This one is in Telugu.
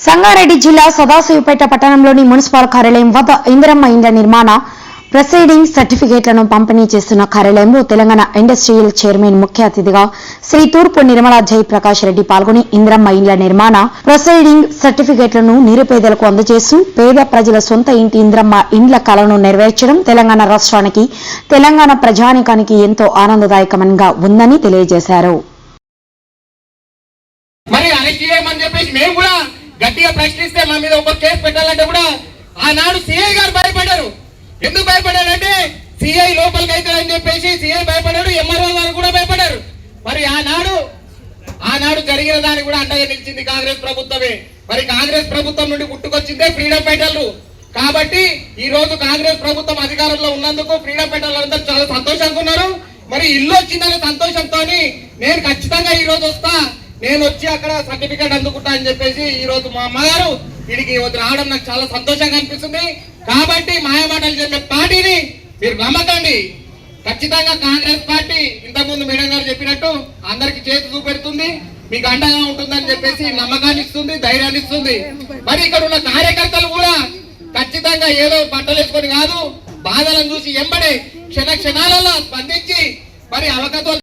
సంగారెడ్డి జిల్లా సదాశివపేట పట్టణంలోని మున్సిపల్ కార్యాలయం వద్ద ఇందిరమ్మ ఇండ్ల నిర్మాణ ప్రొసీడింగ్ సర్టిఫికేట్లను పంపిణీ చేస్తున్న కార్యాలయంలో తెలంగాణ ఇండస్ట్రియల్ చైర్మన్ ముఖ్య అతిథిగా శ్రీ తూర్పు నిర్మలా జయప్రకాష్ రెడ్డి పాల్గొని ఇందిరమ్మ ఇండ్ల నిర్మాణ ప్రొసీడింగ్ సర్టిఫికేట్లను నిరుపేదలకు అందజేస్తూ పేద ప్రజల సొంత ఇంటి ఇందిరమ్మ ఇండ్ల కలను నెరవేర్చడం తెలంగాణ రాష్ట్రానికి తెలంగాణ ప్రజానికానికి ఎంతో ఆనందదాయకంగా ఉందని తెలియజేశారు. గట్టిగా ప్రశ్నిస్తే మా మీద ఒక కేసు పెట్టాలంటే కూడా ఆనాడు సిఐ గారు భయపడ్డారు. ఎందుకు భయపడ్డారంటే సిఐ లోపలికి అవుతారని చెప్పేసి సిఐ భయపడ్డారు, ఎంఆర్ఓ గారు కూడా భయపడ్డారు. మరి ఆనాడు జరిగిన దానికి కూడా అండగా నిలిచింది కాంగ్రెస్ ప్రభుత్వమే. మరి కాంగ్రెస్ ప్రభుత్వం నుండి పుట్టుకొచ్చిందే ఫ్రీడమ్ ఫైటర్లు. కాబట్టి ఈ రోజు కాంగ్రెస్ ప్రభుత్వం అధికారంలో ఉన్నందుకు ఫ్రీడమ్ ఫైటర్లు అందరూ చాలా సంతోషంగా ఉన్నారు. మరి ఇల్లు వచ్చిందనే సంతోషంతో నేను ఖచ్చితంగా ఈ రోజు వస్తా, నేను వచ్చి అక్కడ సర్టిఫికేట్ అందుకుంటా అని చెప్పేసి ఈ రోజు మా అమ్మగారు వీడికి రావడం నాకు చాలా సంతోషంగా అనిపిస్తుంది. కాబట్టి మాయమాటలు చెప్పే పార్టీని మీరు నమ్మకండి. ఖచ్చితంగా కాంగ్రెస్ పార్టీ ఇంతకుముందు మేడం గారు చెప్పినట్టు అందరికి చేతి చూపెడుతుంది, మీకు అండగా ఉంటుందని చెప్పేసి నమ్మకాన్ని ఇస్తుంది, ధైర్యాన్ని ఇస్తుంది. మరి ఇక్కడ ఉన్న కార్యకర్తలు కూడా ఖచ్చితంగా ఏదో బట్టలు వేసుకొని కాదు, బాధలను చూసి ఎంబడే క్షణాలలో స్పందించి మరి అవకాశాలు